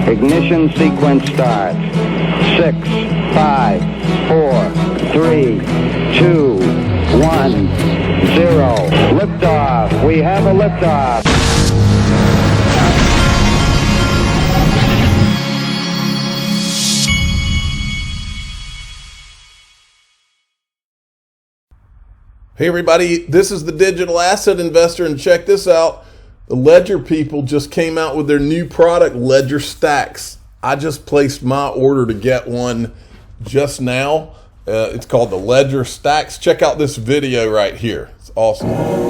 Ignition sequence starts. 6, 5, 4, 3, 2, 1, 0. Liftoff. We have a liftoff. Hey everybody, this is the Digital Asset Investor, and check this out. The Ledger people just came out with their new product, Ledger Stax. I just placed my order to get one just now. It's called the Ledger Stax. Check out this video right here. It's awesome.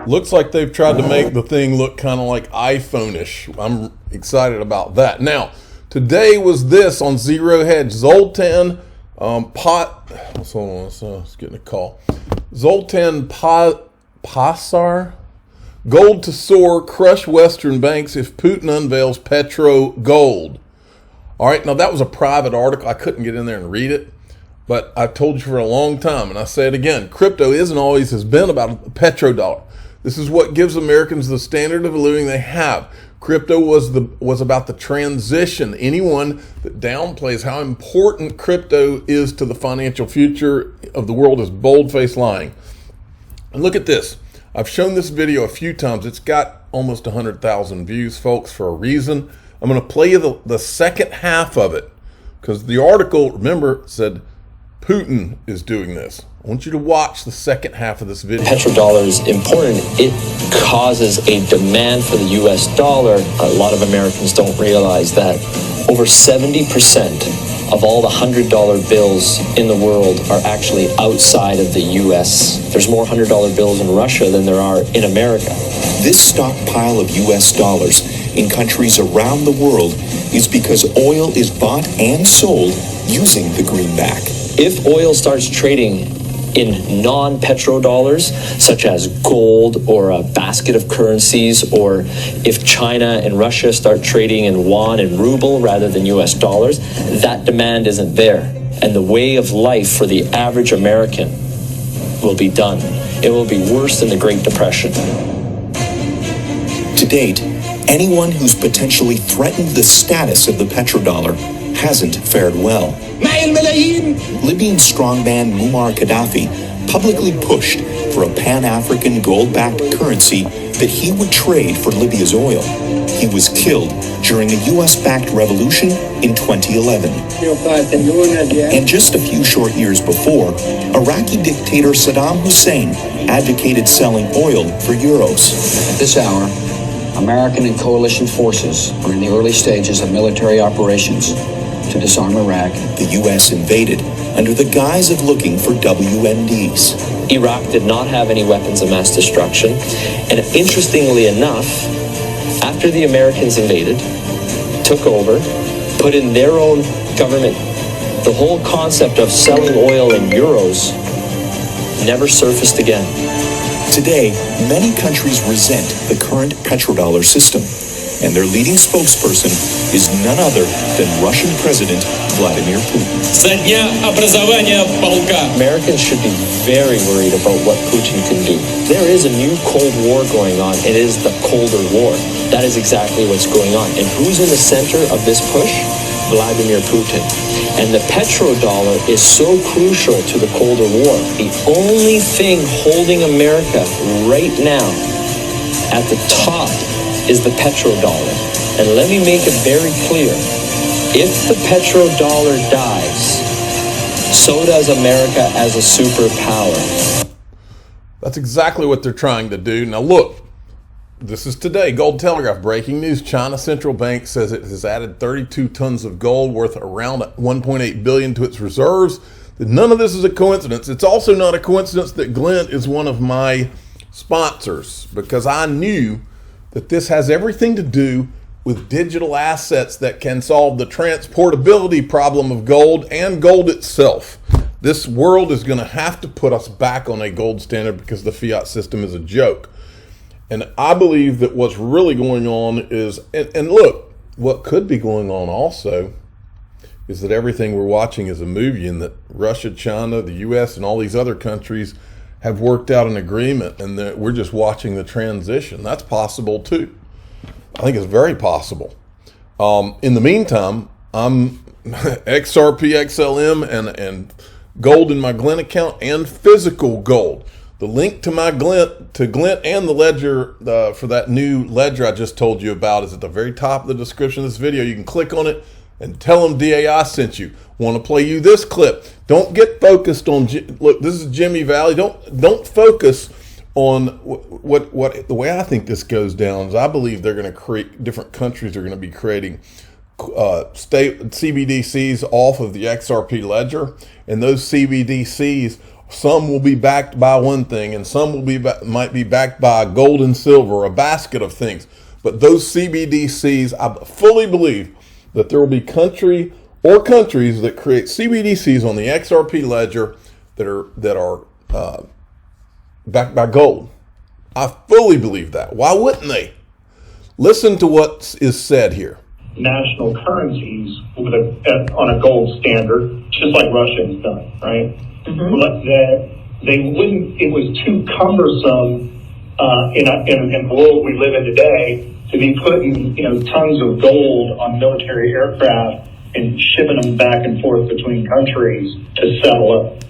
Looks like they've tried to make the thing look kind of like iPhone-ish. I'm excited about that. Now, today was this on Zero Hedge. Zoltan let's getting a call. Zoltan Pasar, gold to soar, crush Western banks if Putin unveils petro gold. All right, now that was a private article. I couldn't get in there and read it, but I've told you for a long time, and I say it again, crypto isn't always has been about a petrodollar. This is what gives Americans the standard of living they have. Crypto was about the transition. Anyone that downplays how important crypto is to the financial future of the world is bold-faced lying. And look at this. I've shown this video a few times. It's got almost 100,000 views, folks, for a reason. I'm going to play you the second half of it because the article, remember, said Putin is doing this. I want you to watch the second half of this video. Petrodollar is important. It causes a demand for the US dollar. A lot of Americans don't realize that over 70% of all the $100 bills in the world are actually outside of the US. There's more $100 bills in Russia than there are in America. This stockpile of US dollars in countries around the world is because oil is bought and sold using the greenback. If oil starts trading in non-petrodollars, such as gold or a basket of currencies, or if China and Russia start trading in yuan and ruble rather than US dollars, that demand isn't there. And the way of life for the average American will be done. It will be worse than the Great Depression. To date, anyone who's potentially threatened the status of the petrodollar hasn't fared well. Libyan strongman Muammar Gaddafi publicly pushed for a Pan-African gold-backed currency that he would trade for Libya's oil. He was killed during a US-backed revolution in 2011. And just a few short years before, Iraqi dictator Saddam Hussein advocated selling oil for euros. At this hour, American and coalition forces are in the early stages of military operations to disarm Iraq. The U.S. invaded under the guise of looking for WMDs. Iraq did not have any weapons of mass destruction. And interestingly enough, after the Americans invaded, took over, put in their own government, the whole concept of selling oil in euros never surfaced again. Today, many countries resent the current petrodollar system, and their leading spokesperson is none other than Russian President Vladimir Putin. Americans should be very worried about what Putin can do. There is a new Cold War going on. It is the Colder War. That is exactly what's going on. And who's in the center of this push? Vladimir Putin. And the petrodollar is so crucial to the Colder War. The only thing holding America right now at the top is the petrodollar. And let me make it very clear. If the petrodollar dies, so does America as a superpower. That's exactly what they're trying to do. Now look, this is today, Gold Telegraph, breaking news. China Central Bank says it has added 32 tons of gold worth around $1.8 billion to its reserves. None of this is a coincidence. It's also not a coincidence that Glenn is one of my sponsors, because I knew that this has everything to do with digital assets that can solve the transportability problem of gold and gold itself. This world is going to have to put us back on a gold standard because the fiat system is a joke. And I believe that what's really going on is, and look, what could be going on also is that everything we're watching is a movie, and that Russia, China, the US, and all these other countries have worked out an agreement, and that we're just watching the transition. That's possible too. I think it's very possible. In the meantime, I'm XRP, XLM, and gold in my Glint account, and physical gold. The link to my Glint and the Ledger for that new Ledger I just told you about is at the very top of the description of this video. You can click on it and tell them DAI sent you. Want to play you this clip. Don't get focused on, look, this is Jimmy Valley. Don't focus on what the way I think this goes down is I believe they're going to create, different countries are going to be creating state CBDCs off of the XRP Ledger, and those CBDCs, some will be backed by one thing, and some will be might be backed by gold and silver, a basket of things. But those CBDCs, I fully believe that there will be countries that create CBDCs on the XRP Ledger that are backed by gold. I fully believe that. Why wouldn't they? Listen to what is said here. National currencies on a gold standard, just like Russia has done, right? Mm-hmm. But that they wouldn't. It was too cumbersome in the world we live in today to be putting tons of gold on military aircraft and shipping them back and forth between countries to settle up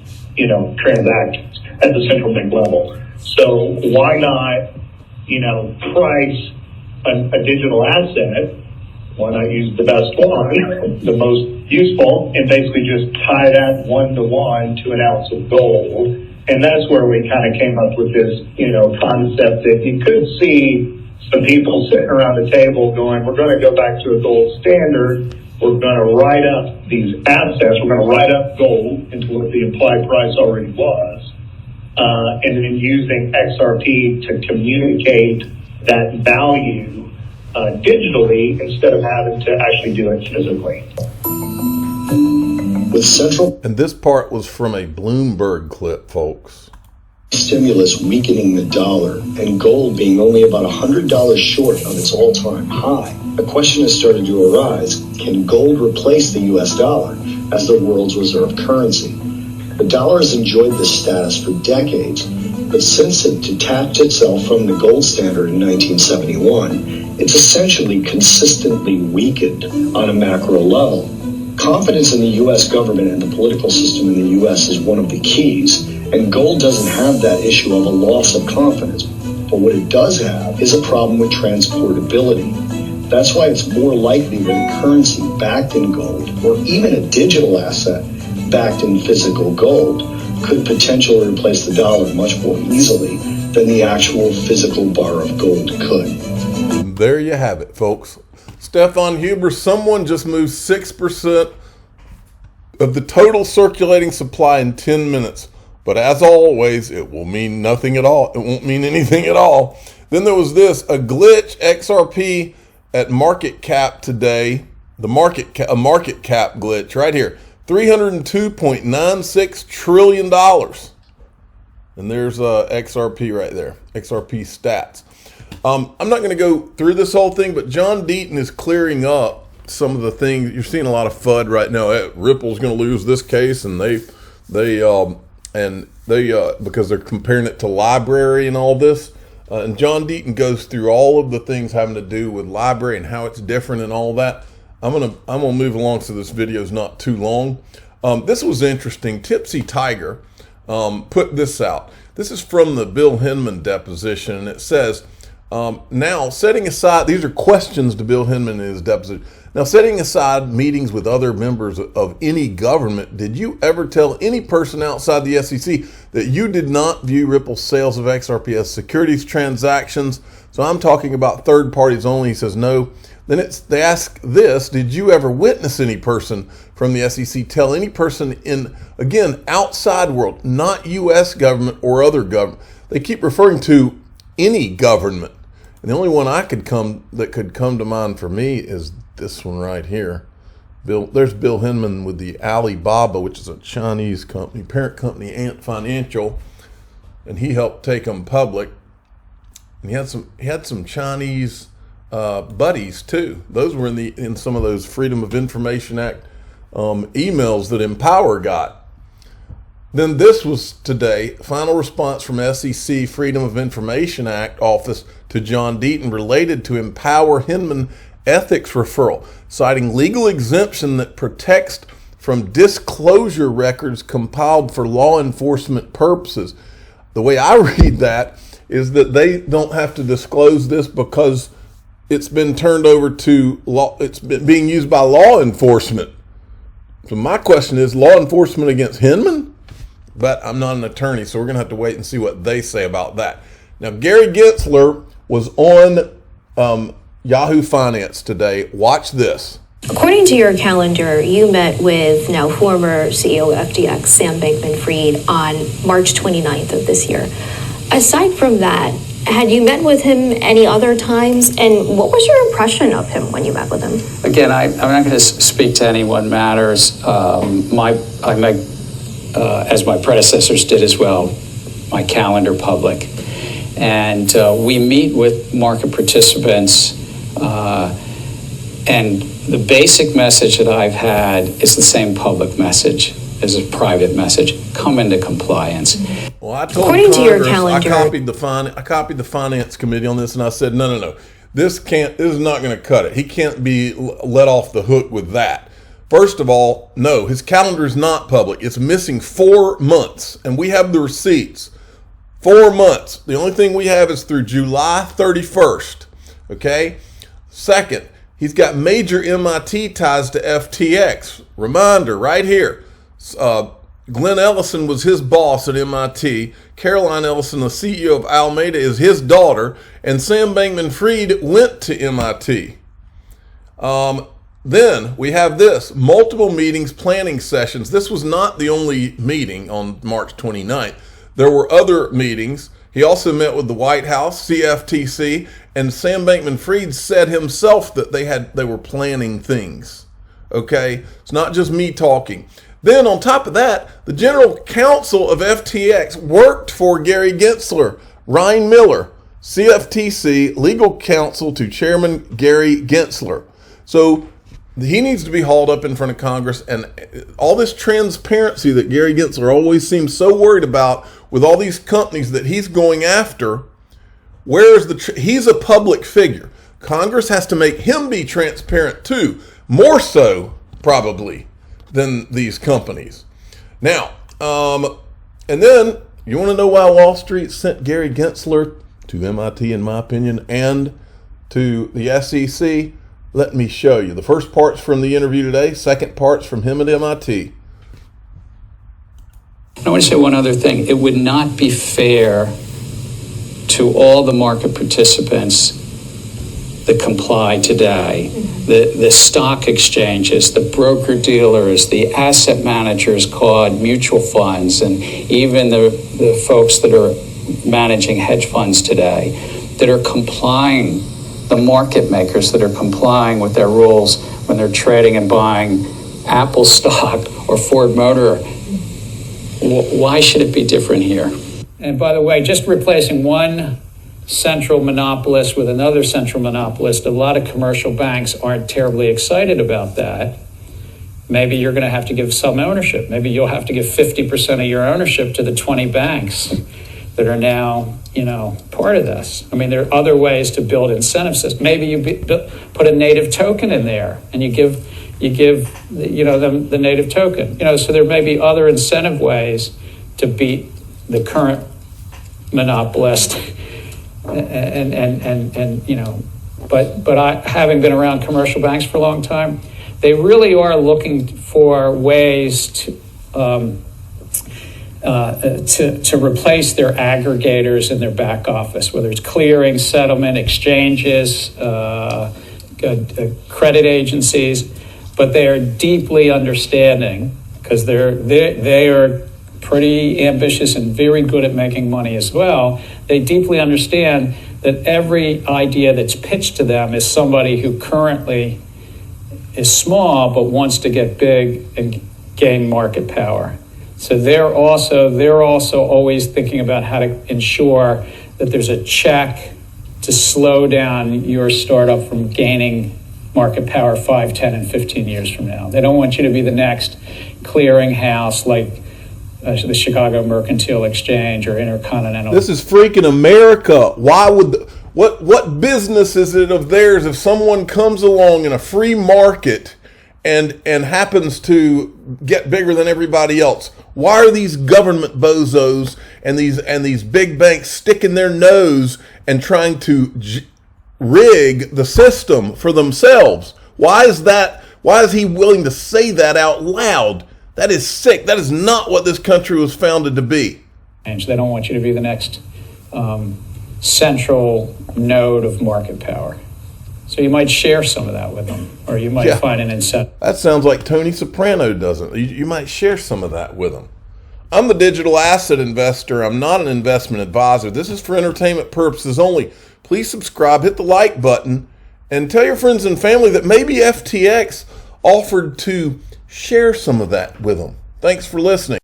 transactions at the central bank level. So why not price a digital asset? Why not use the best one, the most useful, and basically just tie that 1-to-1 to an ounce of gold? And that's where we kind of came up with this, concept that you could see some people sitting around the table going, we're going to go back to a gold standard. We're going to write up these assets. We're going to write up gold into what the implied price already was. And then using XRP to communicate that value digitally instead of having to actually do it physically. With central and this part was from a Bloomberg clip, folks. Stimulus weakening the dollar and gold being only about $100 short of its all-time high, a question has started to arise: can gold replace the US dollar as the world's reserve currency? The dollar has enjoyed this status for decades, but since it detached itself from the gold standard in 1971, it's essentially consistently weakened on a macro level. Confidence in the U.S. government and the political system in the U.S. is one of the keys, and gold doesn't have that issue of a loss of confidence. But what it does have is a problem with transportability. That's why it's more likely that a currency backed in gold, or even a digital asset backed in physical gold, could potentially replace the dollar much more easily than the actual physical bar of gold could. There you have it, folks. Stefan Huber, someone just moved 6% of the total circulating supply in 10 minutes. But as always, it will mean nothing at all. It won't mean anything at all. Then there was this, a glitch XRP at market cap today. A market cap glitch right here. $302.96 trillion. And there's XRP right there. XRP stats. I'm not going to go through this whole thing, but John Deaton is clearing up some of the things. You're seeing a lot of FUD right now. Ripple's going to lose this case, and they because they're comparing it to LBRY and all this. And John Deaton goes through all of the things having to do with LBRY and how it's different and all that. I'm gonna move along so this video is not too long. This was interesting. Tipsy Tiger put this out. This is from the Bill Hinman deposition, and it says, now setting aside, these are questions to Bill Hinman in his deposition. Now, setting aside meetings with other members of any government, did you ever tell any person outside the SEC that you did not view Ripple's sales of XRP as securities transactions? So I'm talking about third parties only. He says no. Then they ask this: did you ever witness any person from the SEC tell any person in, again, outside world, not U.S. government or other government? They keep referring to any government. And the only one that could come to mind for me is this one right here. There's Bill Hinman with the Alibaba, which is a Chinese company, parent company, Ant Financial, and he helped take them public. And he had some Chinese buddies too. Those were in some of those Freedom of Information Act emails that Empower got. Then this was today, final response from SEC Freedom of Information Act office to John Deaton related to Empower Hinman ethics referral, citing legal exemption that protects from disclosure records compiled for law enforcement purposes. The way I read that is that they don't have to disclose this because it's been turned over to law. It's been being used by law enforcement. So my question is, law enforcement against Hinman? But I'm not an attorney, so we're going to have to wait and see what they say about that. Now, Gary Gensler was on Yahoo Finance today. Watch this. According to your calendar, you met with now former CEO of FTX, Sam Bankman-Fried, on March 29th of this year. Aside from that, had you met with him any other times? And what was your impression of him when you met with him? Again, I'm not going to speak to anyone matters. As my predecessors did as well, my calendar public. And we meet with market participants, and the basic message that I've had is the same public message as a private message: come into compliance. Well, I told According Congress, to your calendar, I copied the finance committee on this, and I said, no. This is not going to cut it. He can't be let off the hook with that. First of all, no, his calendar is not public. It's missing 4 months, and we have the receipts. 4 months. The only thing we have is through July 31st. Okay? Second, he's got major MIT ties to FTX. Reminder right here. Glenn Ellison was his boss at MIT. Caroline Ellison, the CEO of Alameda, is his daughter. And Sam Bankman-Fried went to MIT. Then we have this, multiple meetings, planning sessions. This was not the only meeting on March 29th. There were other meetings. He also met with the White House, CFTC, and Sam Bankman-Fried said himself that they were planning things. Okay? It's not just me talking. Then on top of that, the general counsel of FTX worked for Gary Gensler, Ryan Miller, CFTC, legal counsel to Chairman Gary Gensler. So he needs to be hauled up in front of Congress, and all this transparency that Gary Gensler always seems so worried about with all these companies that he's going after. He's a public figure. Congress has to make him be transparent too, more so probably than these companies. Now, and then you want to know why Wall Street sent Gary Gensler to MIT, in my opinion, and to the SEC? Let me show you. The first part's from the interview today. Second part's from him at MIT. I want to say one other thing. It would not be fair to all the market participants that comply today, the stock exchanges, the broker-dealers, the asset managers called mutual funds, and even the folks that are managing hedge funds today that are complying, the market makers that are complying with their rules when they're trading and buying Apple stock or Ford Motor. Why should it be different here? And by the way, just replacing one central monopolist with another central monopolist, a lot of commercial banks aren't terribly excited about that. Maybe you're going to have to give some ownership. Maybe you'll have to give 50% of your ownership to the 20 banks that are now, part of this. I mean, there are other ways to build incentive systems. Maybe you put a native token in there, and you give them the native token. So there may be other incentive ways to beat the current monopolist. But I, having been around commercial banks for a long time, they really are looking for ways to replace their aggregators in their back office, whether it's clearing, settlement, exchanges, credit agencies. But they are deeply understanding, because they are pretty ambitious and very good at making money as well. They deeply understand that every idea that's pitched to them is somebody who currently is small but wants to get big and gain market power. So they're also always thinking about how to ensure that there's a check to slow down your startup from gaining market power 5, 10, and 15 years from now. They don't want you to be the next clearinghouse like the Chicago Mercantile Exchange or Intercontinental. This is freaking America. Why would what business is it of theirs if someone comes along in a free market and happens to get bigger than everybody else? Why are these government bozos and these big banks sticking their nose and trying to rig the system for themselves? Why is that? Why is he willing to say that out loud? That is sick. That is not what this country was founded to be. They don't want you to be the next central node of market power. So you might share some of that with them, or you might find an incentive. That sounds like Tony Soprano doesn't. You might share some of that with them. I'm the digital asset investor. I'm not an investment advisor. This is for entertainment purposes only. Please subscribe, hit the like button, and tell your friends and family that maybe FTX offered to share some of that with them. Thanks for listening.